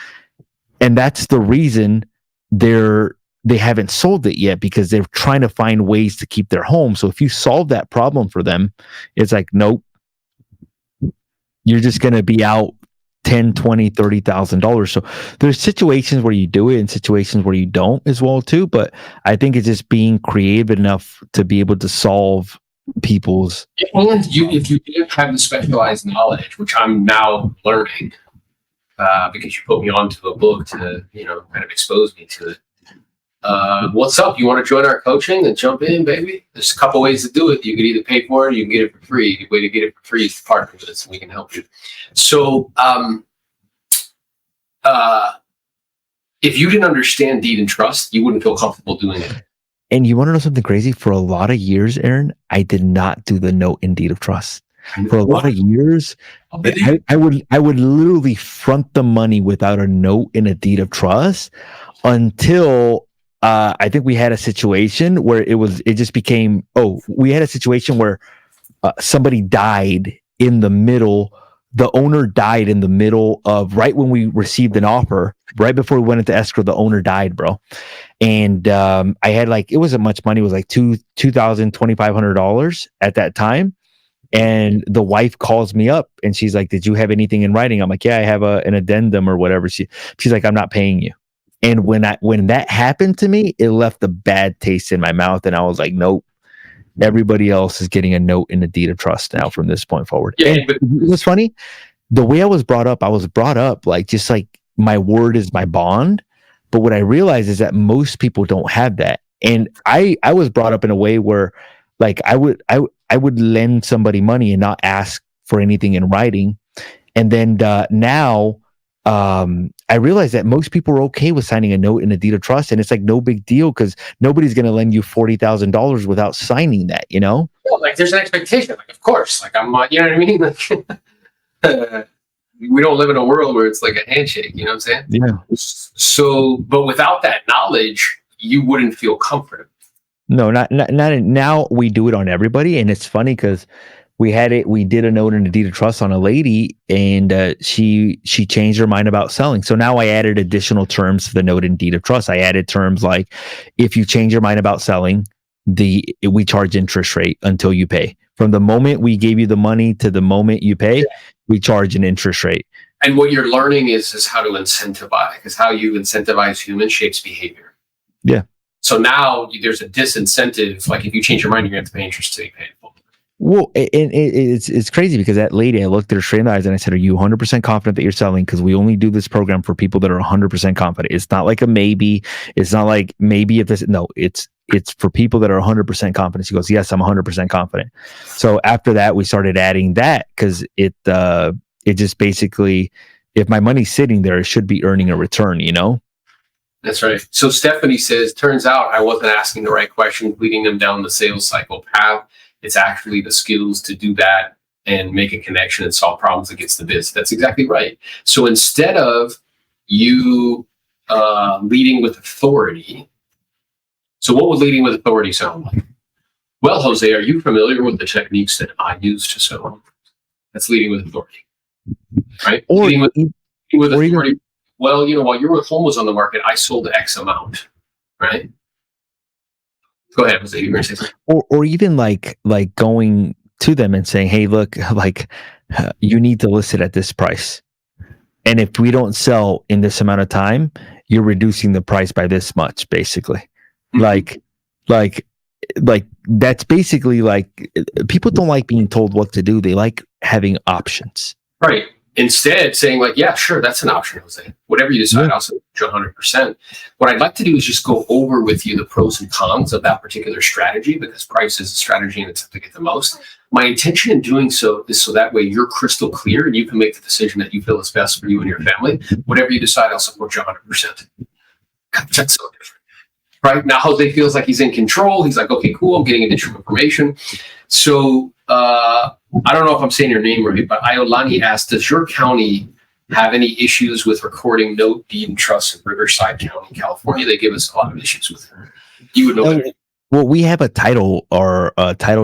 And that's the reason they haven't sold it yet, because they're trying to find ways to keep their home. So if you solve that problem for them, it's like, nope, you're just going to be out $10, $20, $30,000. So there's situations where you do it and situations where you don't as well too. But I think it's just being creative enough to be able to solve people's. And if you didn't have the specialized knowledge, which I'm now learning, because you put me onto a book to, kind of expose me to it. What's up? You want to join our coaching? Then jump in, baby. There's a couple ways to do it. You can either pay for it or you can get it for free. The way to get it for free is to partner with us and we can help you. So if you didn't understand deed and trust, you wouldn't feel comfortable doing it. And you want to know something crazy? For a lot of years, Aaron, I did not do the note in deed of trust. For a lot of years, I would literally front the money without a note in a deed of trust until I think we had a situation where we had a situation where somebody died in the middle. The owner died in the middle of right when we received an offer, right before we went into escrow, the owner died, bro. And I had it wasn't much money. It was like $2,500 at that time. And the wife calls me up and she's like, did you have anything in writing? I'm like, yeah, I have an addendum or whatever. She's like, I'm not paying you. And when that happened to me, it left a bad taste in my mouth. And I was like, nope, everybody else is getting a note in the deed of trust now from this point forward. Yeah, and it was funny. The way I was brought up just like my word is my bond. But what I realized is that most people don't have that. And I was brought up in a way where I would lend somebody money and not ask for anything in writing. And then now I realized that most people are okay with signing a note in a deed of trust, and it's like no big deal because nobody's going to lend you $40,000 without signing that, Well, there's an expectation, of course, I'm not, you know what I mean? We don't live in a world where it's like a handshake, you know what I'm saying? Yeah. So, but without that knowledge, you wouldn't feel comfortable. No, not now. We do it on everybody, and it's funny because we did a note in a deed of trust on a lady, and she changed her mind about selling. So now I added additional terms to the note in deed of trust. I added terms like, if you change your mind about selling, we charge interest rate until you pay. From the moment we gave you the money to the moment you pay, we charge an interest rate. And what you're learning is how to incentivize, because how you incentivize humans shapes behavior. Yeah. So now there's a disincentive. Like if you change your mind, you're going to have to pay interest till you pay it full. Well, it's crazy because that lady, I looked at her straight in the eyes and I said, are you 100% confident that you're selling? Because we only do this program for people that are 100% confident. It's not like a maybe. It's not like maybe if this, no, it's for people that are 100% confident. She goes, yes, I'm 100% confident. So after that, we started adding that because it just basically, if my money's sitting there, it should be earning a return, That's right. So Stephanie says, turns out I wasn't asking the right questions, leading them down the sales cycle path. It's actually the skills to do that and make a connection and solve problems against the biz. That's exactly right. So instead of you leading with authority, so what would leading with authority sound like? Well, Jose, are you familiar with the techniques that I use to sell? That's leading with authority, right? Or leading with authority. Well, while your home was on the market, I sold X amount, right? Go ahead, Jose. You were saying something. Or even like going to them and saying, hey, look, you need to list it at this price. And if we don't sell in this amount of time, you're reducing the price by this much, basically. Mm-hmm. Like that's basically people don't like being told what to do. They like having options. Right. Instead, saying yeah, sure, that's an option, Jose. Whatever you decide, I'll send you 100%. What I'd like to do is just go over with you the pros and cons of that particular strategy, because price is a strategy and it's to get the most. My intention in doing so is so that way you're crystal clear and you can make the decision that you feel is best for you and your family. Whatever you decide, I'll support you 100%. That's so different. Right now, Jose feels like he's in control. He's like, okay, cool. I'm getting additional information. So I don't know if I'm saying your name right, but Iolani asked, does your county have any issues with recording note, deed, and trust in Riverside County, California? They give us a lot of issues with it. You would know that. Well, we have a title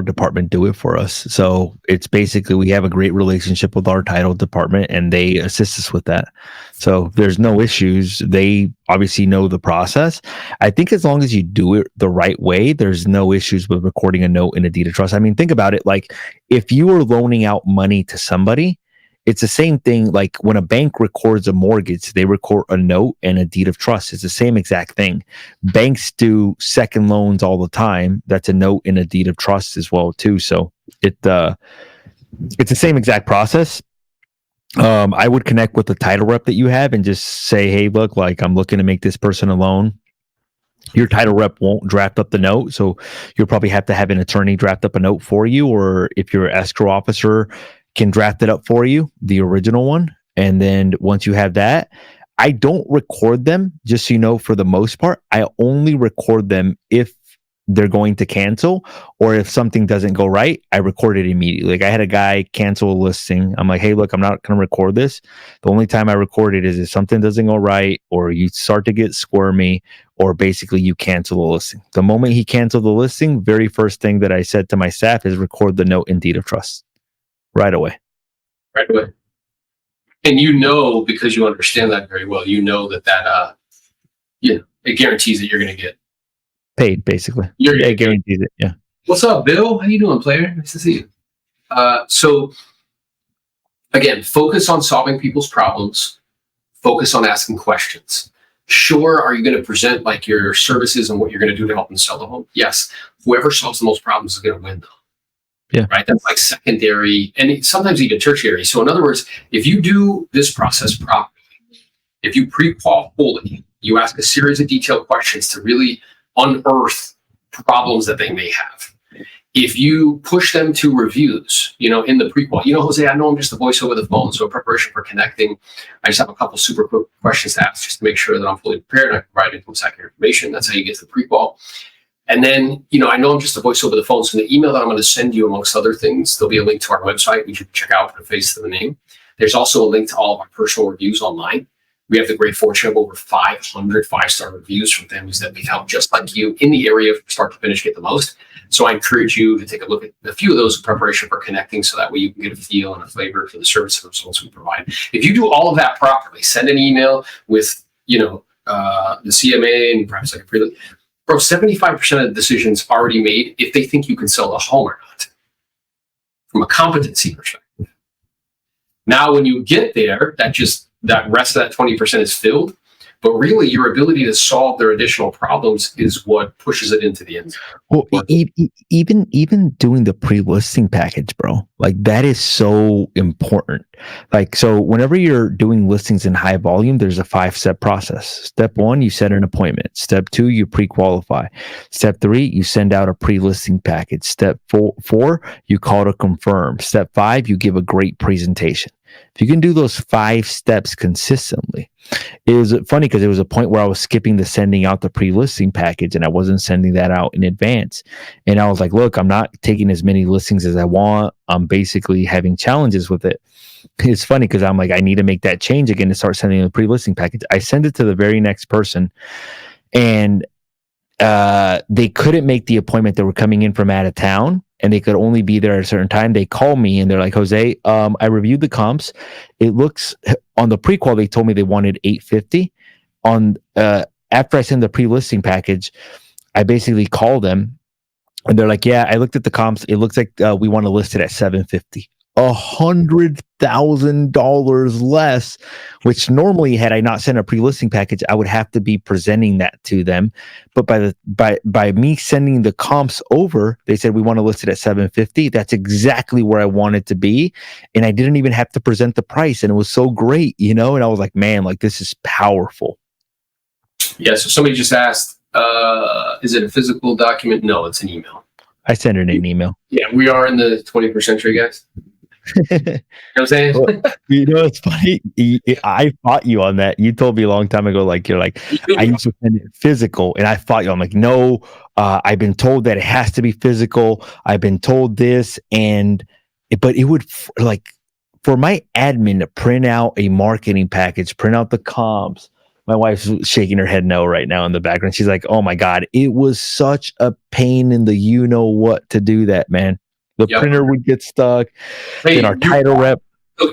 department do it for us. So it's basically, we have a great relationship with our title department and they assist us with that. So there's no issues. They obviously know the process. I think as long as you do it the right way, there's no issues with recording a note in a deed of trust. I mean, think about it. Like if you were loaning out money to somebody, it's the same thing. Like when a bank records a mortgage, they record a note and a deed of trust. It's the same exact thing. Banks do second loans all the time. That's a note and a deed of trust as well too. So it's the same exact process. I would connect with the title rep that you have and just say, hey, look, like I'm looking to make this person a loan. Your title rep won't draft up the note, so you'll probably have to have an attorney draft up a note for you, or if you're an escrow officer, can draft it up for you, the original one. And then once you have that, I don't record them, just so you know, for the most part. I only record them if they're going to cancel or if something doesn't go right. I record it immediately. Like I had a guy cancel a listing. I'm like, hey, look, I'm not going to record this. The only time I record it is if something doesn't go right or you start to get squirmy or basically you cancel the listing. The moment he canceled the listing, very first thing that I said to my staff is record the note and deed of trust. Right away. Right away. And you know, because you understand that very well, you know that it guarantees that you're going to get paid, basically. It guarantees it, yeah. What's up, Bill? How you doing, player? Nice to see you. So, again, focus on solving people's problems. Focus on asking questions. Sure, are you going to present like your services and what you're going to do to help them sell the home? Yes. Whoever solves the most problems is going to win, though. Yeah. Right. That's like secondary and sometimes even tertiary. So in other words, if you do this process properly, if you pre-qual fully, you ask a series of detailed questions to really unearth problems that they may have. If you push them to reviews, in the pre-qual, Jose, I know I'm just a voice over the phone. So in preparation for connecting, I just have a couple super quick questions to ask just to make sure that I'm fully prepared and I can provide income information. That's how you get to the pre-qual. And then, I know I'm just a voice over the phone. So in the email that I'm going to send you, amongst other things, there'll be a link to our website, which you can check out, put a face to the name. There's also a link to all of our personal reviews online. We have the great fortune of over 500 five-star reviews from families that we've helped just like you in the area from start to finish get the most. So I encourage you to take a look at a few of those in preparation for connecting so that way you can get a feel and a flavor for the service and results we provide. If you do all of that properly, send an email with, the CMA and perhaps like a pre. Bro, 75% of the decisions already made if they think you can sell the home or not, from a competency perspective. Now, when you get there, that rest of that 20% is filled, but really your ability to solve their additional problems is what pushes it into the end. Well, even doing the pre-listing package, bro, like that is so important. Like, so whenever you're doing listings in high volume, there's a 5-step process. Step 1, you set an appointment. Step 2, you pre-qualify. Step 3, you send out a pre-listing package. Step 4, you call to confirm. Step 5, you give a great presentation. If you can do those 5 steps consistently, it was funny because there was a point where I was skipping the sending out the pre-listing package and I wasn't sending that out in advance. And I was like, look, I'm not taking as many listings as I want. I'm basically having challenges with it. It's funny because I'm like, I need to make that change again to start sending the pre-listing package. I send it to the very next person and they couldn't make the appointment. They were coming in from out of town and they could only be there at a certain time. They call me and they're like, Jose, I reviewed the comps. It looks on the pre-qual, they told me they wanted 850. On after I send the pre-listing package, I basically call them and they're like, yeah, I looked at the comps. It looks like we want to list it at 750. $100,000 less, which normally had I not sent a pre-listing package, I would have to be presenting that to them. But by me sending the comps over, they said we want to list it at 750. That's exactly where I wanted to be, and I didn't even have to present the price, and it was so great, And I was like, man, like this is powerful. Yeah. So somebody just asked, is it a physical document? No, it's an email. I send her an email. Yeah, we are in the 21st century, guys. You know what I'm saying? Well, you know, it's funny. I fought you on that. You told me a long time ago, like, you're like, I used to send it physical, and I fought you. I'm like, no, I've been told that it has to be physical. I've been told this, but it would like for my admin to print out a marketing package, print out the comps. My wife's shaking her head no right now in the background. She's like, oh my God, it was such a pain in the you know what to do that, man. The printer would get stuck. Hey, then our title rep.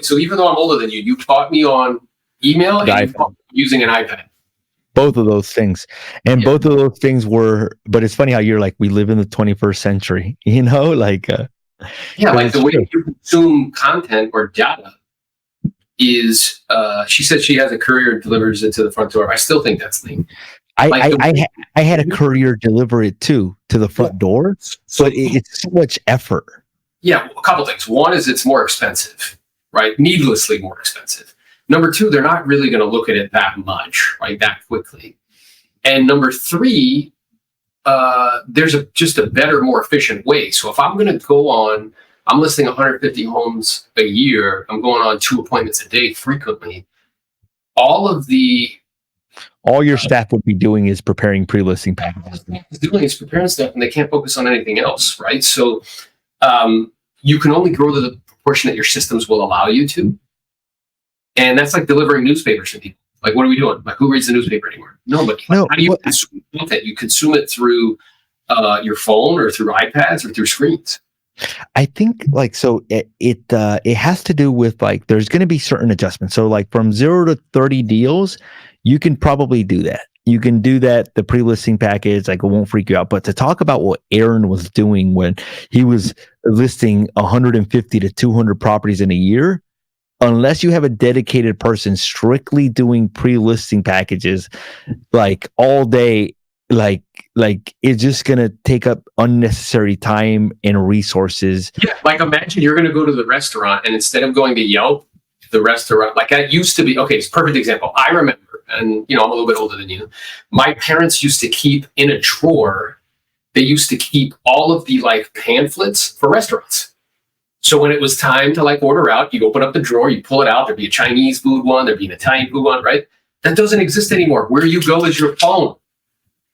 So even though I'm older than you, you taught me on email and you taught me using an iPad. Both of those things. And both of those things were, but it's funny how you're like, we live in the 21st century, you know, like, like the way you consume content or data is, she said she has a courier and delivers it to the front door. I still think that's lame. I had a courier deliver it to the front door, but it's so much effort. Yeah, a couple things. One is it's more expensive, right? Needlessly more expensive. Number two, they're not really going to look at it that much, right? That quickly. And number three, there's just a better, more efficient way. So if I'm going to go on, I'm listing 150 homes a year. I'm going on 2 appointments a day frequently. All your staff would be doing is preparing pre-listing packages. Doing is preparing stuff, and they can't focus on anything else, right? So you can only grow to the proportion that your systems will allow you to, and that's like delivering newspapers to people. Like, what are we doing? Like, who reads the newspaper anymore? Nobody. How do you consume content? You consume it through your phone or through iPads or through screens. I think it has to do with like there's going to be certain adjustments. So like from 0 to 30 deals, you can probably do that. You can do that. The pre-listing package, like, it won't freak you out. But to talk about what Aaron was doing when he was listing 150 to 200 properties in a year, unless you have a dedicated person strictly doing pre-listing packages, like all day, like it's just gonna take up unnecessary time and resources. Yeah, like imagine you're gonna go to the restaurant, and instead of going to Yelp, the restaurant, like that used to be, okay, it's a perfect example. I remember, and I'm a little bit older than you. My parents used to keep in a drawer, they used to keep all of the like pamphlets for restaurants. So when it was time to like order out, you'd open up the drawer, you pull it out, there'd be a Chinese food one, there'd be an Italian food one, right? That doesn't exist anymore. Where you go is your phone.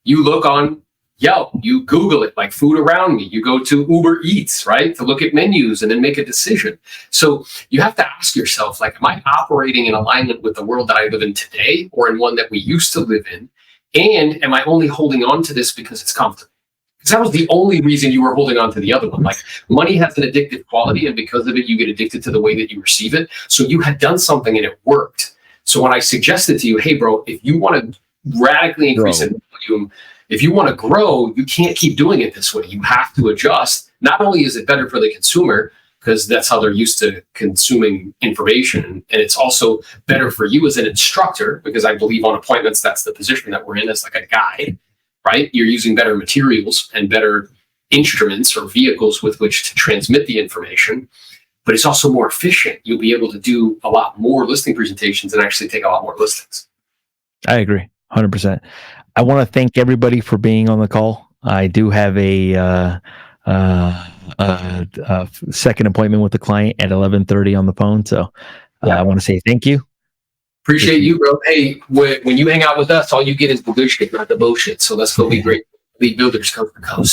You look on Yelp, you Google it, like food around me. You go to Uber Eats, right, to look at menus and then make a decision. So you have to ask yourself, like, am I operating in alignment with the world that I live in today or in one that we used to live in? And am I only holding on to this because it's comfortable? Because that was the only reason you were holding on to the other one. Like, money has an addictive quality, and because of it, you get addicted to the way that you receive it. So you had done something and it worked. So when I suggested to you, hey, bro, if you want to radically increase in volume, if you want to grow, you can't keep doing it this way. You have to adjust. Not only is it better for the consumer, because that's how they're used to consuming information, and it's also better for you as an instructor, because I believe on appointments, that's the position that we're in as like a guide, right? You're using better materials and better instruments or vehicles with which to transmit the information, but it's also more efficient. You'll be able to do a lot more listing presentations and actually take a lot more listings. I agree 100%. I want to thank everybody for being on the call. I do have a second appointment with the client at 11:30 on the phone. So I want to say thank you. Appreciate you, bro. Hey, when you hang out with us, all you get is the good shit, not the bullshit. So let's go be great lead builders coast to coast.